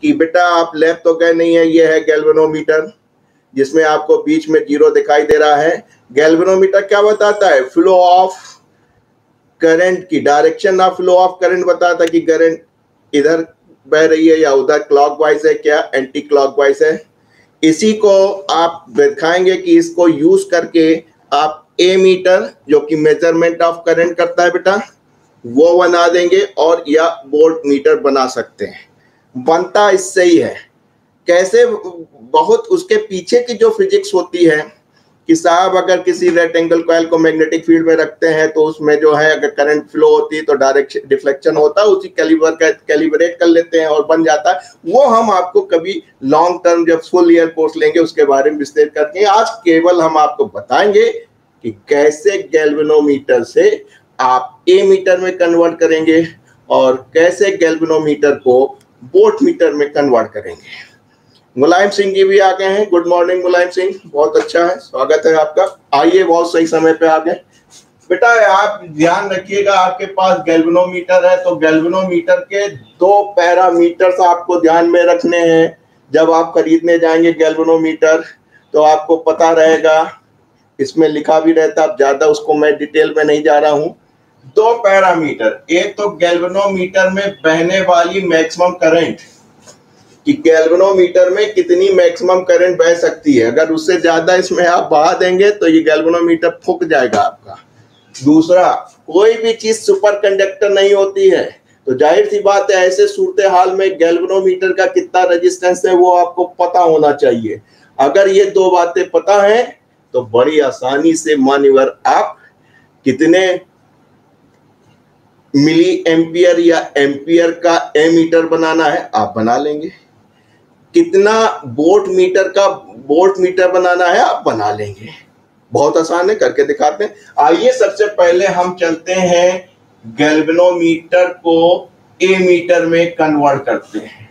कि बेटा आप लैब तो गए नहीं है, ये है गैल्वेनोमीटर जिसमें आपको बीच में 0 दिखाई दे रहा है। गैल्वेनोमीटर क्या बताता है? फ्लो ऑफ करंट की direction of flow of current बताता है कि करंट इधर बह रही है या उधर, क्लॉकवाइज है क्या एंटी क्लॉकवाइज है। इसी को आप दिखाएंगे कि इसको यूज करके आप एमीटर जो कि मेजरमेंट ऑफ करंट करता है बेटा वो बना देंगे, और या वोल्ट मीटर बना सकते हैं। बनता इससे ही है। कैसे? बहुत उसके पीछे की जो फिजिक्स होती है कि साहब अगर किसी रेक्टेंगल कॉइल को मैग्नेटिक फील्ड में रखते हैं तो उसमें जो है अगर करंट फ्लो होती है तो डायरेक्शन डिफ्लेक्शन होता है, उसी कैलिब्रेट कर लेते हैं और बन जाता है। वो हम आपको कभी लॉन्ग टर्म जब फुल ईयर कोर्स लेंगे उसके बारे में विस्तार करते हैं। आज केवल हम आपको बताएंगे कि कैसे गैल्वेनोमीटर से आप ए मीटर में कन्वर्ट करेंगे और कैसे गैल्वेनोमीटर को वोल्ट मीटर में कन्वर्ट करेंगे। मुलायम सिंह जी भी आ गए हैं। गुड मॉर्निंग मुलायम सिंह, बहुत अच्छा है, स्वागत है आपका। आइए, बहुत सही समय पे आ गए बेटा। आप ध्यान रखिएगा, आपके पास गैल्वेनोमीटर है तो गैल्वेनोमीटर के 2 पैरामीटर्स आपको ध्यान में रखने हैं। जब आप खरीदने जाएंगे गैल्वेनोमीटर तो आपको पता रहेगा, इसमें लिखा भी रहता, अब ज्यादा उसको मैं डिटेल में नहीं जा रहा हूं। 2 पैरामीटर, एक तो गैल्वेनोमीटर में बहने वाली मैक्सिमम करंट कि गैल्वेनोमीटर में कितनी मैक्सिमम करंट बह सकती है। अगर उससे ज्यादा इसमें आप बहा देंगे तो ये गैल्वेनोमीटर फूक जाएगा आपका। दूसरा, कोई भी चीज सुपर कंडक्टर नहीं होती है, तो जाहिर सी बात है ऐसे सूरत हाल में गैल्वेनोमीटर का कितना रेजिस्टेंस है वो आपको पता होना चाहिए। अगर ये 2 बातें पता है तो बड़ी आसानी से मान्यवर आप कितने मिली एम्पियर या एम्पियर का एमीटर बनाना है आप बना लेंगे, कितना वोल्ट मीटर बनाना है आप बना लेंगे। बहुत आसान है, करके दिखाते हैं। आइए सबसे पहले हम चलते हैं गैल्वेनोमीटर को ए मीटर में कन्वर्ट करते हैं।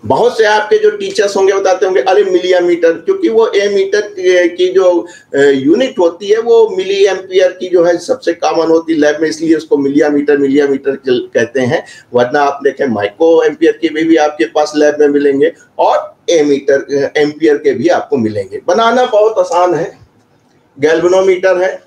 बहुत से आपके जो टीचर्स होंगे बताते होंगे अरे मिलियमीटर, क्योंकि वो ए मीटर की जो यूनिट होती है वो मिली एम्पियर की जो है सबसे कॉमन होती है लैब में, इसलिए उसको मिलियमीटर कहते हैं। वरना आप देखें माइक्रो एम्पियर के भी आपके पास लैब में मिलेंगे और एम्पियर के भी आपको मिलेंगे। बनाना बहुत आसान है। गैल्वेनोमीटर है,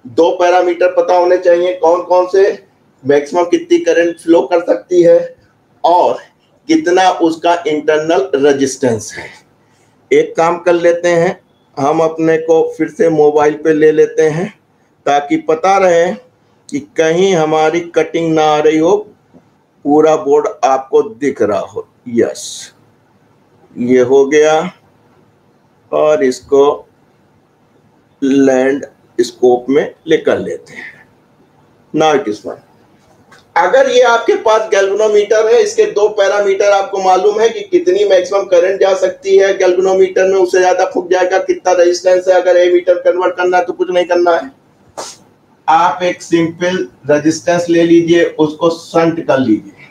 2 पैरामीटर पता होने चाहिए, कौन कौन से, मैक्सिमम कितनी करंट फ्लो कर सकती है और कितना उसका इंटरनल रेजिस्टेंस है। एक काम कर लेते हैं, हम अपने को फिर से मोबाइल पे ले लेते हैं ताकि पता रहे कि कहीं हमारी कटिंग ना आ रही हो, पूरा बोर्ड आपको दिख रहा हो। यस, ये हो गया और इसको लैंड स्कोप में लेकर लेते हैं। Now it is fine. अगर ये आपके पास गैल्वेनोमीटर है, इसके 2 पैरामीटर आपको मालूम है कि कितनी मैक्सिमम करंट जा सकती है गैल्वेनोमीटर में, उससे ज्यादा फूक जाएगा, कितना रेजिस्टेंस है। अगर ए मीटर कन्वर्ट करना है तो कुछ नहीं करना है, आप एक सिंपल रेजिस्टेंस ले लीजिए, उसको शंट कर लीजिए।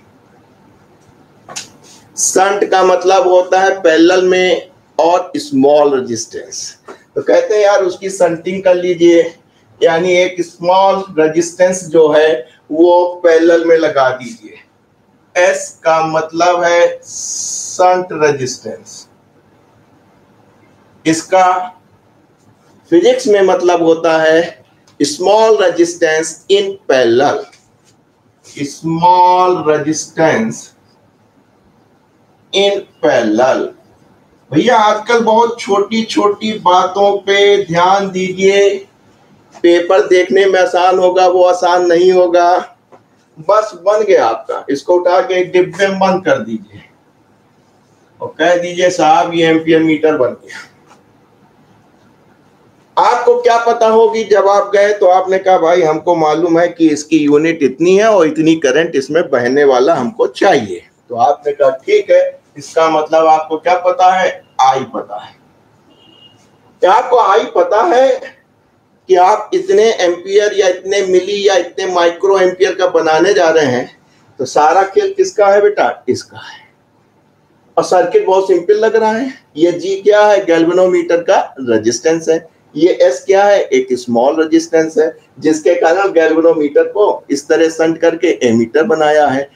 शंट का मतलब होता है पैरेलल में और स्मॉल रेजिस्टेंस, तो कहते हैं यार उसकी शंटिंग कर लीजिए, यानी एक स्मॉल रेजिस्टेंस जो है वो पैरेलल में लगा दीजिए। एस का मतलब है शंट रेजिस्टेंस, इसका फिजिक्स में मतलब होता है small resistance in parallel. Small resistance in parallel. भैया आजकल बहुत छोटी छोटी बातों पे ध्यान दीजिए, पेपर देखने में आसान होगा वो आसान नहीं होगा। बस बन गया आपका, इसको उठा के एक डिब्बे में बंद कर दीजिए और कह दीजिए साहब ये एम्पियर मीटर बन गया। आपको क्या पता होगी, जब आप गए तो आपने कहा भाई हमको मालूम है कि इसकी यूनिट इतनी है और इतनी करंट इसमें बहने वाला हमको चाहिए, तो आपने कहा ठीक है। इसका मतलब आपको क्या पता है? आई पता है। क्या आपको आई पता है कि आप इतने एम्पियर या इतने मिली या इतने माइक्रो एम्पियर का बनाने जा रहे हैं, तो सारा खेल किसका है बेटा? इसका है। और सर्किट बहुत सिंपल लग रहा है। ये जी क्या है? गैल्वेनोमीटर का रेजिस्टेंस है। ये एस क्या है, एक स्मॉल रेजिस्टेंस है जिसके कारण गैल्वेनोमीटर को इस तरह शंट करके एमीटर बनाया है।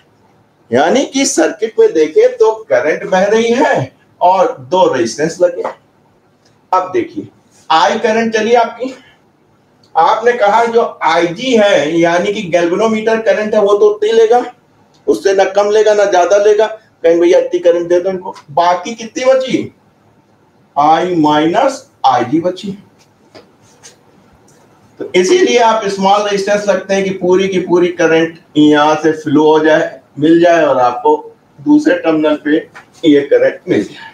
यानी कि सर्किट में देखें तो करंट बह रही है और दो रेजिस्टेंस लगे। अब देखिए आई करंट चलिए आपकी, आपने कहा जो आईजी है यानी कि गैल्वेनोमीटर करंट है वो तो उतनी लेगा, उससे ना कम लेगा ना ज्यादा लेगा। कहीं भैया इतनी करंट दे दो इनको, बाकी कितनी बची, आई माइनस आईजी बची। तो इसीलिए आप स्मॉल रेजिस्टेंस लगते हैं कि पूरी की पूरी करंट यहां से फ्लो हो जाए, मिल जाए और आपको दूसरे टर्मिनल पे ये करंट मिल जाए।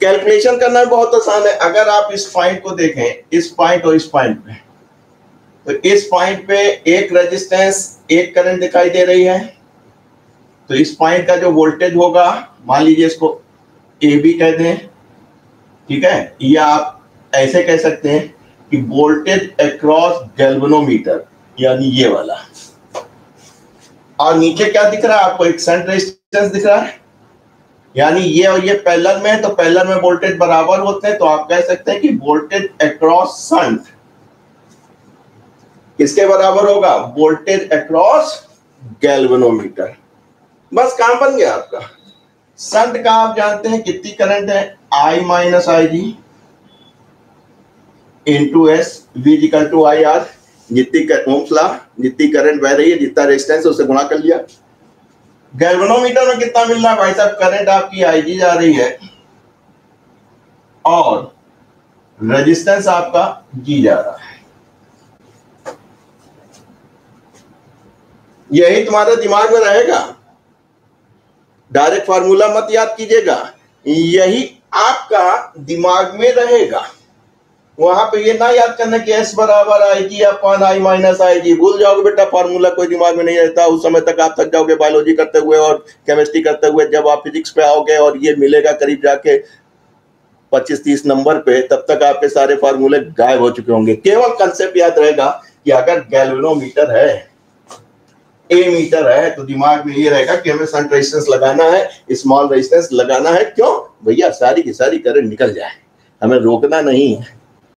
कैलकुलेशन करना बहुत आसान है। अगर आप इस पॉइंट को देखें, इस पॉइंट और इस पॉइंट पे, तो इस पॉइंट पे एक रेजिस्टेंस एक करंट दिखाई दे रही है, तो इस पॉइंट का जो वोल्टेज होगा मान लीजिए इसको ए बी कह दें, ठीक है, या आप ऐसे कह सकते हैं कि वोल्टेज अक्रॉस गैल्वेनोमीटर यानी ये वाला। और नीचे क्या दिख रहा है आपको, एक शंट रेजिस्टेंस दिख रहा है, यानी ये और ये पैरेलल में है, तो पैरेलल में वोल्टेज बराबर होते हैं, तो आप कह सकते हैं कि वोल्टेज अक्रॉस शंट किसके बराबर होगा, वोल्टेज अक्रॉस गैल्वेनोमीटर। बस काम बन गया आपका। शंट का आप जानते हैं कितनी करंट है, I minus I G into S V equal to I R. जितनी ओम्स लॉ, जितनी करंट बह रही है, जितना रेजिस्टेंस है उससे गुणा कर लिया। गैल्वेनोमीटर में कितना मिल रहा है भाई साहब, करंट आपकी आईजी जा रही है और रेजिस्टेंस आपका जी जा रहा है। यही तुम्हारे दिमाग में रहेगा, डायरेक्ट फार्मूला मत याद कीजिएगा, यही आपका दिमाग में रहेगा। वहां पे ये ना याद करना कि एस बराबर IG upon I minus IG, भूल जाओगे बेटा, फार्मूला कोई दिमाग में नहीं रहता। उस समय तक आप थक जाओगे बायोलॉजी करते हुए और केमिस्ट्री करते हुए। जब आप फिजिक्स पे आओगे और ये मिलेगा करीब जाके 25-30 नंबर पे, तब तक आपके सारे फार्मूले गायब हो चुके होंगे। केवल कंसेप्ट याद रहेगा कि अगर गैल्वेनोमीटर है, ए मीटर है, तो दिमाग में ये रहेगा कि हमें शंट रेजिस्टेंस लगाना है, स्मॉल रेजिस्टेंस लगाना है। क्यों भैया, सारी की सारी करंट निकल जाए, हमें रोकना नहीं है।